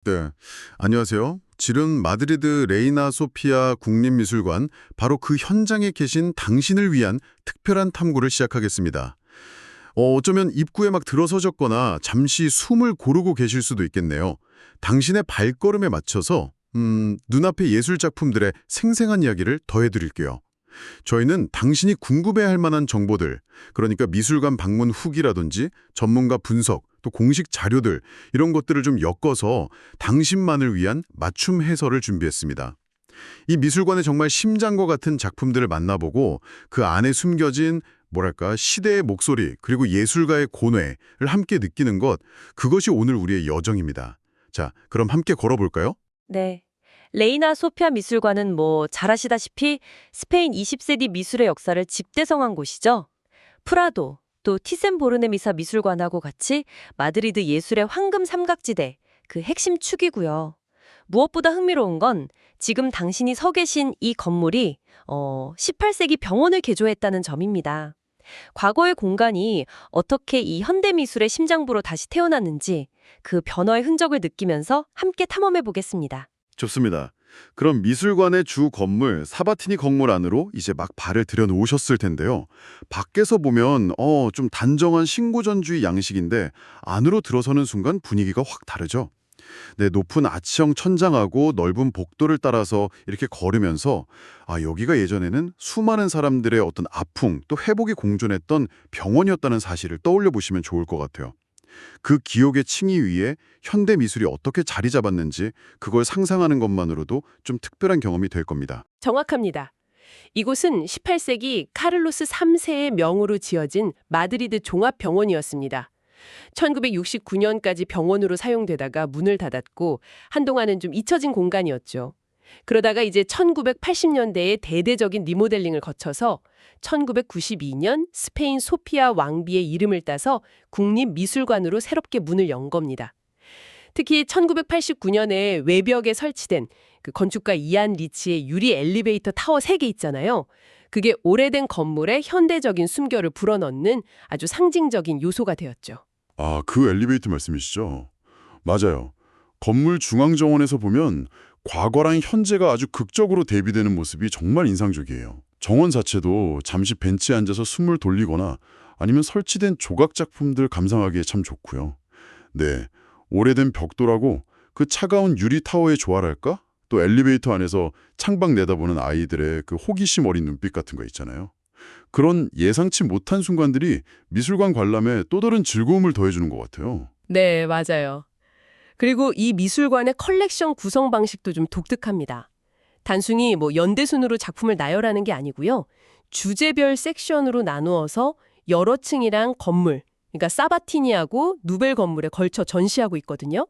네, 안녕하세요. 지금 마드리드 레이나 소피아 국립미술관 바로 그 현장에 계신 당신을 위한 특별한 탐구를 시작하겠습니다. 어쩌면 입구에 막 들어서셨거나 잠시 숨을 고르고 계실 수도 있겠네요. 당신의 발걸음에 맞춰서 눈앞의 예술 작품들의 생생한 이야기를 더해드릴게요. 저희는 당신이 궁금해할 만한 정보들, 그러니까 미술관 방문 후기라든지 전문가 분석, 또 공식 자료들 이런 것들을 좀 엮어서 당신만을 위한 맞춤 해설을 준비했습니다. 이 미술관의 정말 심장과 같은 작품들을 만나보고 그 안에 숨겨진 뭐랄까 시대의 목소리 그리고 예술가의 고뇌를 함께 느끼는 것, 그것이 오늘 우리의 여정입니다. 자, 그럼 함께 걸어볼까요? 네. 레이나 소피아 미술관은 잘 아시다시피 스페인 20세기 미술의 역사를 집대성한 곳이죠. 프라도, 또 티센보르네 미사 미술관하고 같이 마드리드 예술의 황금 삼각지대, 그 핵심 축이고요. 무엇보다 흥미로운 건 지금 당신이 서 계신 이 건물이 18세기 병원을 개조했다는 점입니다. 과거의 공간이 어떻게 이 현대 미술의 심장부로 다시 태어났는지 그 변화의 흔적을 느끼면서 함께 탐험해 보겠습니다. 좋습니다. 그럼 미술관의 주 건물 사바티니 건물 안으로 이제 막 발을 들여놓으셨을 텐데요. 밖에서 보면 좀 단정한 신고전주의 양식인데 안으로 들어서는 순간 분위기가 확 다르죠. 네, 높은 아치형 천장하고 넓은 복도를 따라서 이렇게 걸으면서 여기가 예전에는 수많은 사람들의 어떤 아픔 또 회복이 공존했던 병원이었다는 사실을 떠올려 보시면 좋을 것 같아요. 그 기억의 층위 위에 현대 미술이 어떻게 자리 잡았는지 그걸 상상하는 것만으로도 좀 특별한 경험이 될 겁니다. 정확합니다. 이곳은 18세기 카를로스 3세의 명으로 지어진 마드리드 종합병원이었습니다. 1969년까지 병원으로 사용되다가 문을 닫았고 한동안은 좀 잊혀진 공간이었죠. 그러다가 이제 1980년대에 대대적인 리모델링을 거쳐서 1992년 스페인 소피아 왕비의 이름을 따서 국립미술관으로 새롭게 문을 연 겁니다. 특히 1989년에 외벽에 설치된 그 건축가 이안 리치의 유리 엘리베이터 타워 3개 있잖아요. 그게 오래된 건물의 현대적인 숨결을 불어넣는 아주 상징적인 요소가 되었죠. 아, 그 엘리베이터 말씀이시죠? 맞아요. 건물 중앙정원에서 보면 과거랑 현재가 아주 극적으로 대비되는 모습이 정말 인상적이에요. 정원 자체도 잠시 벤치에 앉아서 숨을 돌리거나 아니면 설치된 조각 작품들 감상하기에 참 좋고요. 네, 오래된 벽돌하고 그 차가운 유리 타워의 조화랄까? 또 엘리베이터 안에서 창밖 내다보는 아이들의 그 호기심 어린 눈빛 같은 거 있잖아요. 그런 예상치 못한 순간들이 미술관 관람에 또 다른 즐거움을 더해주는 것 같아요. 네, 맞아요. 그리고 이 미술관의 컬렉션 구성 방식도 좀 독특합니다. 단순히 연대순으로 작품을 나열하는 게 아니고요. 주제별 섹션으로 나누어서 여러 층이랑 건물, 그러니까 사바티니하고 누벨 건물에 걸쳐 전시하고 있거든요.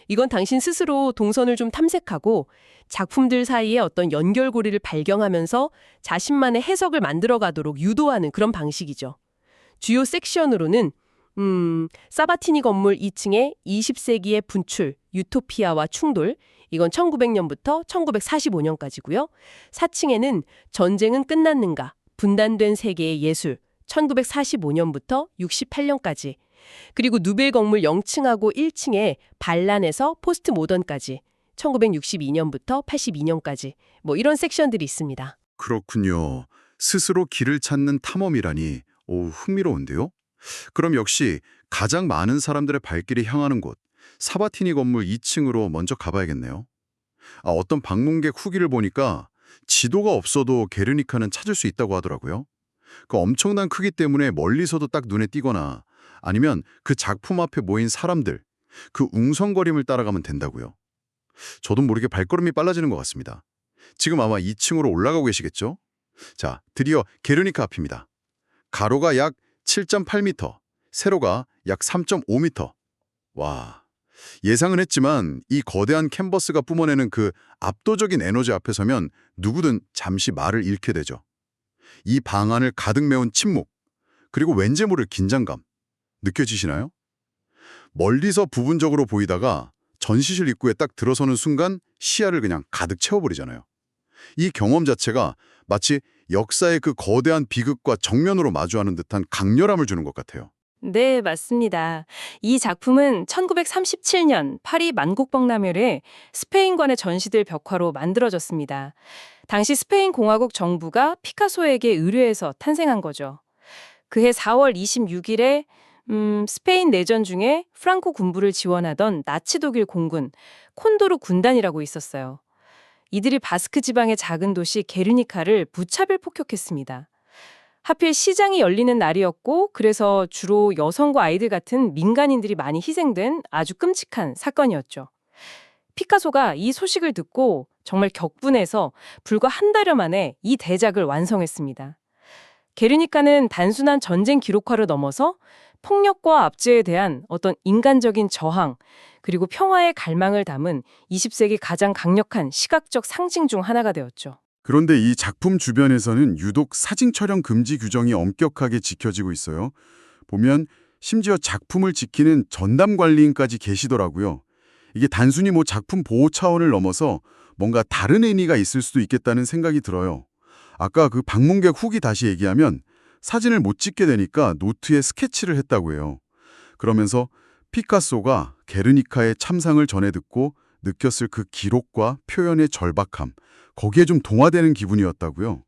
이건 당신 스스로 동선을 좀 탐색하고 작품들 사이에 어떤 연결고리를 발견하면서 자신만의 해석을 만들어가도록 유도하는 그런 방식이죠. 주요 섹션으로는 사바티니 건물 2층에 20세기의 분출, 유토피아와 충돌, 이건 1900년부터 1945년까지고요. 4층에는 전쟁은 끝났는가, 분단된 세계의 예술, 1945년부터 68년까지, 그리고 누벨 건물 0층하고 1층에 반란에서 포스트 모던까지, 1962년부터 82년까지, 이런 섹션들이 있습니다. 그렇군요. 스스로 길을 찾는 탐험이라니, 흥미로운데요? 그럼 역시 가장 많은 사람들의 발길이 향하는 곳, 사바티니 건물 2층으로 먼저 가봐야겠네요. 어떤 방문객 후기를 보니까 지도가 없어도 게르니카는 찾을 수 있다고 하더라고요. 그 엄청난 크기 때문에 멀리서도 딱 눈에 띄거나 아니면 그 작품 앞에 모인 사람들, 그 웅성거림을 따라가면 된다고요. 저도 모르게 발걸음이 빨라지는 것 같습니다. 지금 아마 2층으로 올라가고 계시겠죠? 자, 드디어 게르니카 앞입니다. 가로가 약 7.8m, 세로가 약 3.5m. 와, 예상은 했지만 이 거대한 캔버스가 뿜어내는 그 압도적인 에너지 앞에 서면 누구든 잠시 말을 잃게 되죠. 이 방 안을 가득 메운 침묵, 그리고 왠지 모를 긴장감, 느껴지시나요? 멀리서 부분적으로 보이다가 전시실 입구에 딱 들어서는 순간 시야를 그냥 가득 채워버리잖아요. 이 경험 자체가 마치 역사의 그 거대한 비극과 정면으로 마주하는 듯한 강렬함을 주는 것 같아요. 네, 맞습니다. 이 작품은 1937년 파리 만국박람회에 스페인관에 전시될 벽화로 만들어졌습니다. 당시 스페인 공화국 정부가 피카소에게 의뢰해서 탄생한 거죠. 그해 4월 26일에 스페인 내전 중에 프랑코 군부를 지원하던 나치 독일 공군 콘도르 군단이라고 있었어요. 이들이 바스크 지방의 작은 도시 게르니카를 무차별 폭격했습니다. 하필 시장이 열리는 날이었고 그래서 주로 여성과 아이들 같은 민간인들이 많이 희생된 아주 끔찍한 사건이었죠. 피카소가 이 소식을 듣고 정말 격분해서 불과 한 달여 만에 이 대작을 완성했습니다. 게르니카는 단순한 전쟁 기록화를 넘어서 폭력과 압제에 대한 어떤 인간적인 저항, 그리고 평화의 갈망을 담은 20세기 가장 강력한 시각적 상징 중 하나가 되었죠. 그런데 이 작품 주변에서는 유독 사진 촬영 금지 규정이 엄격하게 지켜지고 있어요. 보면 심지어 작품을 지키는 전담 관리인까지 계시더라고요. 이게 단순히 뭐 작품 보호 차원을 넘어서 뭔가 다른 의미가 있을 수도 있겠다는 생각이 들어요. 아까 그 방문객 후기 다시 얘기하면 사진을 못 찍게 되니까 노트에 스케치를 했다고 해요. 그러면서 피카소가 게르니카의 참상을 전해 듣고 느꼈을 그 기록과 표현의 절박함, 거기에 좀 동화되는 기분이었다고요.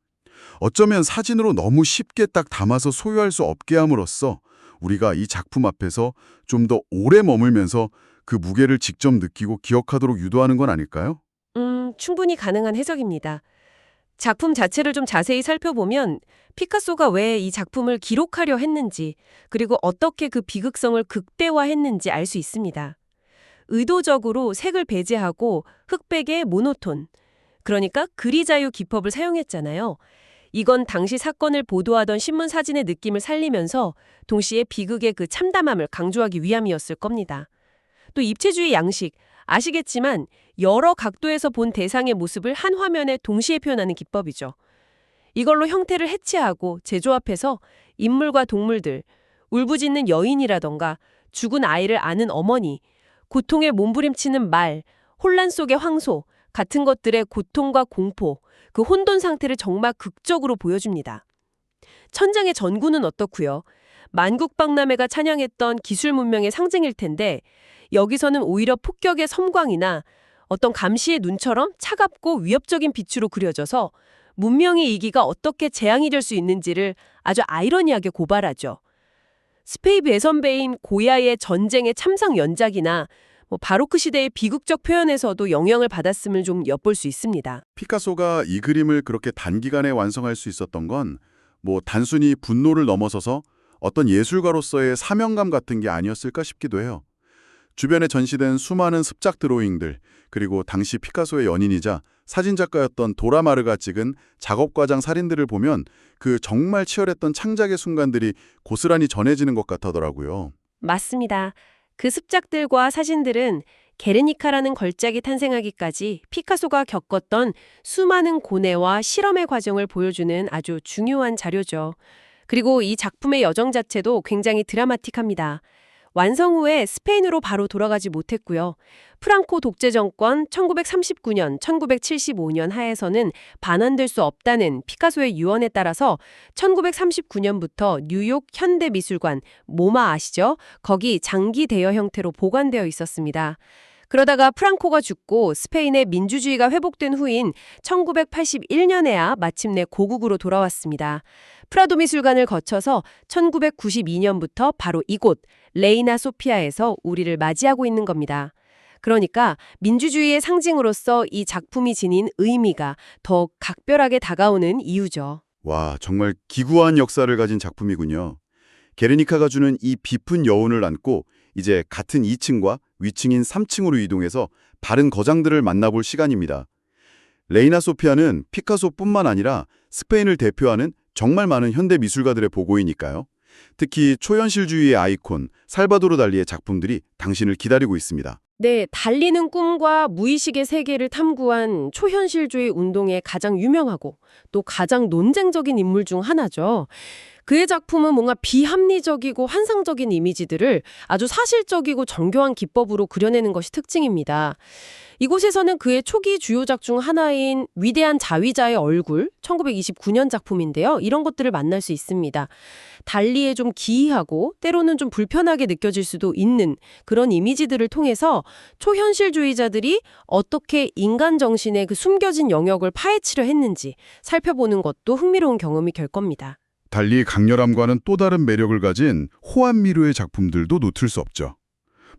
어쩌면 사진으로 너무 쉽게 딱 담아서 소유할 수 없게 함으로써 우리가 이 작품 앞에서 좀 더 오래 머물면서 그 무게를 직접 느끼고 기억하도록 유도하는 건 아닐까요? 충분히 가능한 해석입니다. 작품 자체를 좀 자세히 살펴보면 피카소가 왜 이 작품을 기록하려 했는지, 그리고 어떻게 그 비극성을 극대화했는지 알 수 있습니다. 의도적으로 색을 배제하고 흑백의 모노톤, 그러니까 그리자유 기법을 사용했잖아요. 이건 당시 사건을 보도하던 신문 사진의 느낌을 살리면서 동시에 비극의 그 참담함을 강조하기 위함이었을 겁니다. 또 입체주의 양식, 아시겠지만 여러 각도에서 본 대상의 모습을 한 화면에 동시에 표현하는 기법이죠. 이걸로 형태를 해체하고 재조합해서 인물과 동물들, 울부짖는 여인이라던가 죽은 아이를 아는 어머니, 고통에 몸부림치는 말, 혼란 속의 황소 같은 것들의 고통과 공포, 그 혼돈 상태를 정말 극적으로 보여줍니다. 천장의 전구는 어떻고요? 만국박람회가 찬양했던 기술 문명의 상징일 텐데 여기서는 오히려 폭격의 섬광이나 어떤 감시의 눈처럼 차갑고 위협적인 빛으로 그려져서 문명의 이기가 어떻게 재앙이 될 수 있는지를 아주 아이러니하게 고발하죠. 스페이브의 선배인 고야의 전쟁의 참상 연작이나 바로크 시대의 비극적 표현에서도 영향을 받았음을 좀 엿볼 수 있습니다. 피카소가 이 그림을 그렇게 단기간에 완성할 수 있었던 건 뭐 단순히 분노를 넘어서서 어떤 예술가로서의 사명감 같은 게 아니었을까 싶기도 해요. 주변에 전시된 수많은 습작 드로잉들, 그리고 당시 피카소의 연인이자 사진작가였던 도라마르가 찍은 작업과장 살인들을 보면 그 정말 치열했던 창작의 순간들이 고스란히 전해지는 것 같더라고요. 맞습니다. 그 습작들과 사진들은 게르니카라는 걸작이 탄생하기까지 피카소가 겪었던 수많은 고뇌와 실험의 과정을 보여주는 아주 중요한 자료죠. 그리고 이 작품의 여정 자체도 굉장히 드라마틱합니다. 완성 후에 스페인으로 바로 돌아가지 못했고요. 프랑코 독재 정권 1939년, 1975년 하에서는 반환될 수 없다는 피카소의 유언에 따라서 1939년부터 뉴욕 현대미술관, 모마 아시죠? 거기 장기 대여 형태로 보관되어 있었습니다. 그러다가 프랑코가 죽고 스페인의 민주주의가 회복된 후인 1981년에야 마침내 고국으로 돌아왔습니다. 프라도 미술관을 거쳐서 1992년부터 바로 이곳 레이나 소피아에서 우리를 맞이하고 있는 겁니다. 그러니까 민주주의의 상징으로서 이 작품이 지닌 의미가 더 각별하게 다가오는 이유죠. 와, 정말 기구한 역사를 가진 작품이군요. 게르니카가 주는 이 깊은 여운을 안고 이제 같은 2층과 위층인 3층으로 이동해서 다른 거장들을 만나볼 시간입니다. 레이나 소피아는 피카소뿐만 아니라 스페인을 대표하는 정말 많은 현대 미술가들의 보고이니까요. 특히 초현실주의의 아이콘 살바도르 달리의 작품들이 당신을 기다리고 있습니다. 네, 달리는 꿈과 무의식의 세계를 탐구한 초현실주의 운동의 가장 유명하고 또 가장 논쟁적인 인물 중 하나죠. 그의 작품은 뭔가 비합리적이고 환상적인 이미지들을 아주 사실적이고 정교한 기법으로 그려내는 것이 특징입니다. 이곳에서는 그의 초기 주요작 중 하나인 위대한 자위자의 얼굴, 1929년 작품인데요. 이런 것들을 만날 수 있습니다. 달리에 좀 기이하고 때로는 좀 불편하게 느껴질 수도 있는 그런 이미지들을 통해서 초현실주의자들이 어떻게 인간 정신의 그 숨겨진 영역을 파헤치려 했는지 살펴보는 것도 흥미로운 경험이 될 겁니다. 달리 강렬함과는 또 다른 매력을 가진 호안 미르의 작품들도 놓칠 수 없죠.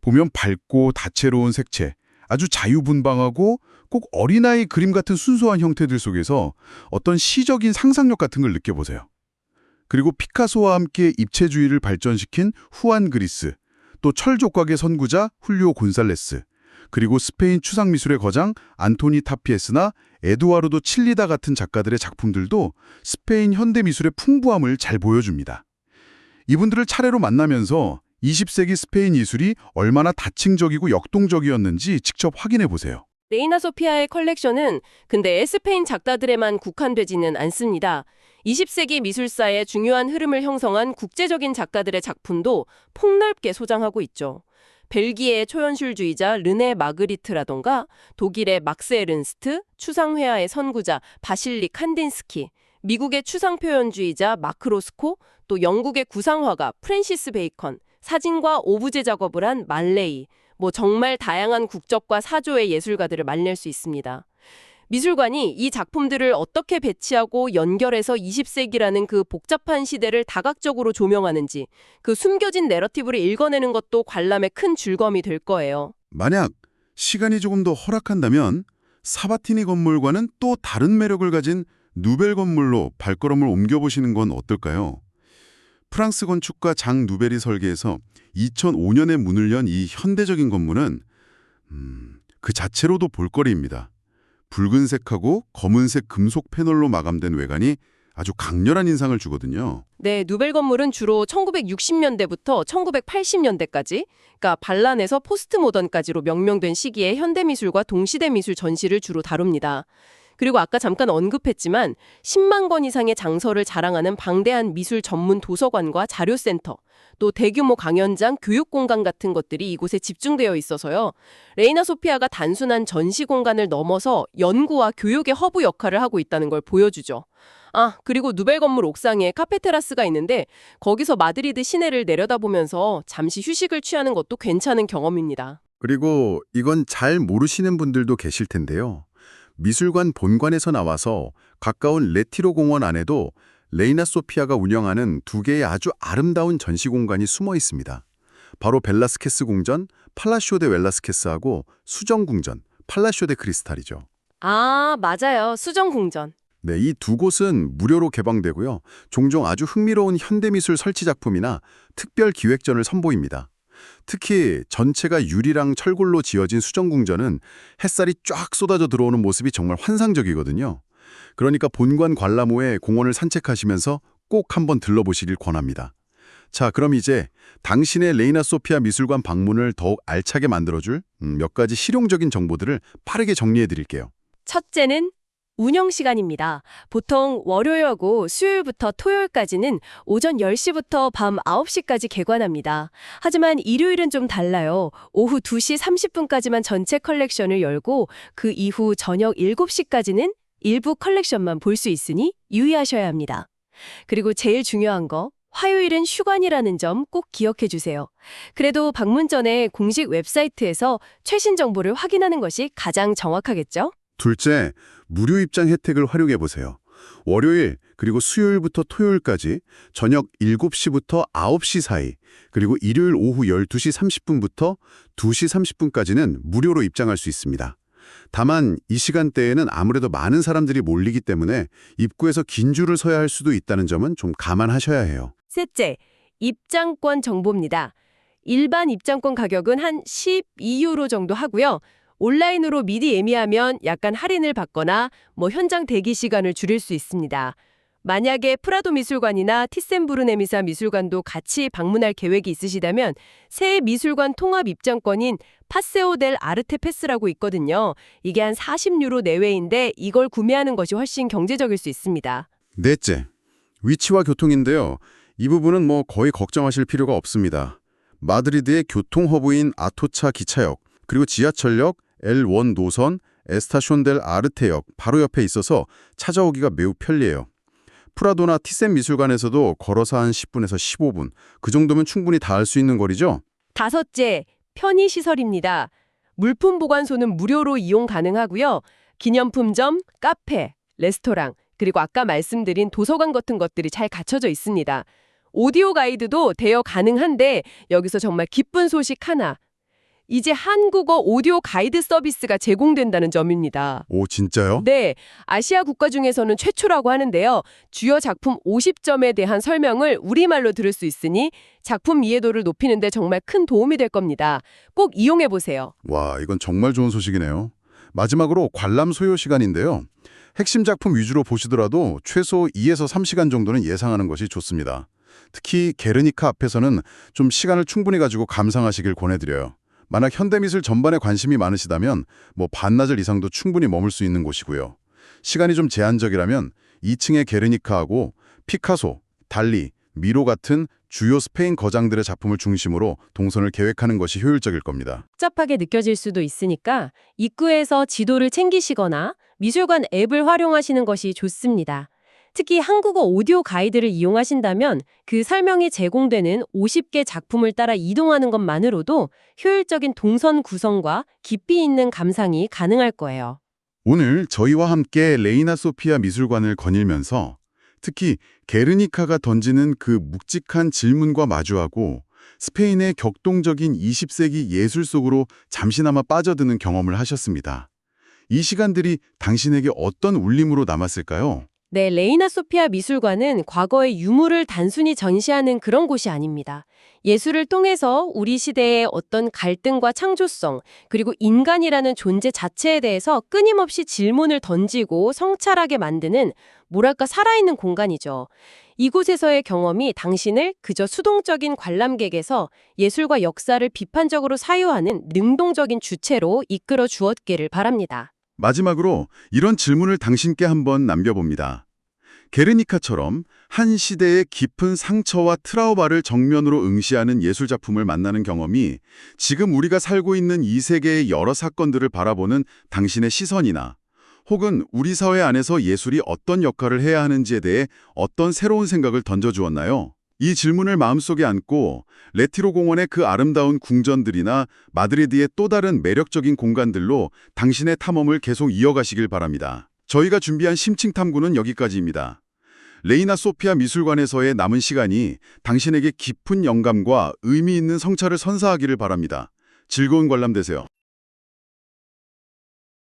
보면 밝고 다채로운 색채, 아주 자유분방하고 꼭 어린아이 그림 같은 순수한 형태들 속에서 어떤 시적인 상상력 같은 걸 느껴보세요. 그리고 피카소와 함께 입체주의를 발전시킨 후안 그리스, 또 철조각의 선구자 훌리오 곤살레스, 그리고 스페인 추상미술의 거장 안토니 타피에스나 에두아르도 칠리다 같은 작가들의 작품들도 스페인 현대미술의 풍부함을 잘 보여줍니다. 이분들을 차례로 만나면서 20세기 스페인 예술이 얼마나 다층적이고 역동적이었는지 직접 확인해 보세요. 레이나 소피아의 컬렉션은 근데 스페인 작가들에만 국한되지는 않습니다. 20세기 미술사의 중요한 흐름을 형성한 국제적인 작가들의 작품도 폭넓게 소장하고 있죠. 벨기에의 초현실주의자 르네 마그리트라던가 독일의 막스 에른스트, 추상회화의 선구자 바실리 칸딘스키, 미국의 추상표현주의자 마크 로스코, 또 영국의 구상화가 프랜시스 베이컨, 사진과 오브제 작업을 한 말레이, 정말 다양한 국적과 사조의 예술가들을 만날 수 있습니다. 미술관이 이 작품들을 어떻게 배치하고 연결해서 20세기라는 그 복잡한 시대를 다각적으로 조명하는지 그 숨겨진 내러티브를 읽어내는 것도 관람의 큰 즐거움이 될 거예요. 만약 시간이 조금 더 허락한다면 사바티니 건물과는 또 다른 매력을 가진 누벨 건물로 발걸음을 옮겨보시는 건 어떨까요? 프랑스 건축가 장 누벨이 설계해서 2005년에 문을 연 이 현대적인 건물은 그 자체로도 볼거리입니다. 붉은색하고 검은색 금속 패널로 마감된 외관이 아주 강렬한 인상을 주거든요. 네, 누벨 건물은 주로 1960년대부터 1980년대까지, 그러니까 반란에서 포스트 모던까지로 명명된 시기의 현대미술과 동시대 미술 전시를 주로 다룹니다. 그리고 아까 잠깐 언급했지만 10만 권 이상의 장서를 자랑하는 방대한 미술 전문 도서관과 자료센터, 또 대규모 강연장, 교육공간 같은 것들이 이곳에 집중되어 있어서요. 레이나 소피아가 단순한 전시 공간을 넘어서 연구와 교육의 허브 역할을 하고 있다는 걸 보여주죠. 그리고 누벨 건물 옥상에 카페 테라스가 있는데 거기서 마드리드 시내를 내려다보면서 잠시 휴식을 취하는 것도 괜찮은 경험입니다. 그리고 이건 잘 모르시는 분들도 계실 텐데요. 미술관 본관에서 나와서 가까운 레티로 공원 안에도 레이나 소피아가 운영하는 두 개의 아주 아름다운 전시 공간이 숨어 있습니다. 바로 벨라스케스 궁전, 팔라시오 데 웰라스케스하고 수정 궁전, 팔라시오 데 크리스탈이죠. 맞아요. 수정궁전. 네, 이 두 곳은 무료로 개방되고요. 종종 아주 흥미로운 현대미술 설치 작품이나 특별 기획전을 선보입니다. 특히 전체가 유리랑 철골로 지어진 수정궁전은 햇살이 쫙 쏟아져 들어오는 모습이 정말 환상적이거든요. 그러니까 본관 관람 후에 공원을 산책하시면서 꼭 한번 들러보시길 권합니다. 자, 그럼 이제 당신의 레이나 소피아 미술관 방문을 더욱 알차게 만들어줄 몇 가지 실용적인 정보들을 빠르게 정리해 드릴게요. 첫째는 운영 시간입니다. 보통 월요일하고 수요일부터 토요일까지는 오전 10시부터 밤 9시까지 개관합니다. 하지만 일요일은 좀 달라요. 오후 2시 30분까지만 전체 컬렉션을 열고 그 이후 저녁 7시까지는 일부 컬렉션만 볼 수 있으니 유의하셔야 합니다. 그리고 제일 중요한 거, 화요일은 휴관이라는 점 꼭 기억해 주세요. 그래도 방문 전에 공식 웹사이트에서 최신 정보를 확인하는 것이 가장 정확하겠죠? 둘째, 무료 입장 혜택을 활용해 보세요. 월요일 그리고 수요일부터 토요일까지 저녁 7시부터 9시 사이, 그리고 일요일 오후 12시 30분부터 2시 30분까지는 무료로 입장할 수 있습니다. 다만 이 시간대에는 아무래도 많은 사람들이 몰리기 때문에 입구에서 긴 줄을 서야 할 수도 있다는 점은 좀 감안하셔야 해요. 셋째, 입장권 정보입니다. 일반 입장권 가격은 한 12유로 정도 하고요. 온라인으로 미리 예매하면 약간 할인을 받거나 현장 대기 시간을 줄일 수 있습니다. 만약에 프라도 미술관이나 티센부르네미사 미술관도 같이 방문할 계획이 있으시다면 새 미술관 통합 입장권인 파세오 델 아르테 패스라고 있거든요. 이게 한 40유로 내외인데 이걸 구매하는 것이 훨씬 경제적일 수 있습니다. 넷째, 위치와 교통인데요. 이 부분은 뭐 거의 걱정하실 필요가 없습니다. 마드리드의 교통허브인 아토차 기차역, 그리고 지하철역, L1 노선, 에스타숀 델 아르테역 바로 옆에 있어서 찾아오기가 매우 편리해요. 프라도나 티센 미술관에서도 걸어서 한 10분에서 15분, 그 정도면 충분히 닿을 수 있는 거리죠? 다섯째, 편의시설입니다. 물품 보관소는 무료로 이용 가능하고요. 기념품점, 카페, 레스토랑, 그리고 아까 말씀드린 도서관 같은 것들이 잘 갖춰져 있습니다. 오디오 가이드도 대여 가능한데 여기서 정말 기쁜 소식 하나. 이제 한국어 오디오 가이드 서비스가 제공된다는 점입니다. 오, 진짜요? 네, 아시아 국가 중에서는 최초라고 하는데요. 주요 작품 50점에 대한 설명을 우리말로 들을 수 있으니 작품 이해도를 높이는 데 정말 큰 도움이 될 겁니다. 꼭 이용해 보세요. 와, 이건 정말 좋은 소식이네요. 마지막으로 관람 소요 시간인데요. 핵심 작품 위주로 보시더라도 최소 2에서 3시간 정도는 예상하는 것이 좋습니다. 특히 게르니카 앞에서는 좀 시간을 충분히 가지고 감상하시길 권해드려요. 만약 현대미술 전반에 관심이 많으시다면 뭐 반나절 이상도 충분히 머물 수 있는 곳이고요. 시간이 좀 제한적이라면 2층의 게르니카하고 피카소, 달리, 미로 같은 주요 스페인 거장들의 작품을 중심으로 동선을 계획하는 것이 효율적일 겁니다. 복잡하게 느껴질 수도 있으니까 입구에서 지도를 챙기시거나 미술관 앱을 활용하시는 것이 좋습니다. 특히 한국어 오디오 가이드를 이용하신다면 그 설명이 제공되는 50개 작품을 따라 이동하는 것만으로도 효율적인 동선 구성과 깊이 있는 감상이 가능할 거예요. 오늘 저희와 함께 레이나 소피아 미술관을 거닐면서 특히 게르니카가 던지는 그 묵직한 질문과 마주하고 스페인의 격동적인 20세기 예술 속으로 잠시나마 빠져드는 경험을 하셨습니다. 이 시간들이 당신에게 어떤 울림으로 남았을까요? 네, 레이나 소피아 미술관은 과거의 유물을 단순히 전시하는 그런 곳이 아닙니다. 예술을 통해서 우리 시대의 어떤 갈등과 창조성, 그리고 인간이라는 존재 자체에 대해서 끊임없이 질문을 던지고 성찰하게 만드는 뭐랄까 살아있는 공간이죠. 이곳에서의 경험이 당신을 그저 수동적인 관람객에서 예술과 역사를 비판적으로 사유하는 능동적인 주체로 이끌어 주었기를 바랍니다. 마지막으로 이런 질문을 당신께 한번 남겨봅니다. 게르니카처럼 한 시대의 깊은 상처와 트라우마를 정면으로 응시하는 예술작품을 만나는 경험이 지금 우리가 살고 있는 이 세계의 여러 사건들을 바라보는 당신의 시선이나 혹은 우리 사회 안에서 예술이 어떤 역할을 해야 하는지에 대해 어떤 새로운 생각을 던져주었나요? 이 질문을 마음속에 안고 레티로 공원의 그 아름다운 궁전들이나 마드리드의 또 다른 매력적인 공간들로 당신의 탐험을 계속 이어가시길 바랍니다. 저희가 준비한 심층 탐구는 여기까지입니다. 레이나 소피아 미술관에서의 남은 시간이 당신에게 깊은 영감과 의미 있는 성찰을 선사하기를 바랍니다. 즐거운 관람 되세요.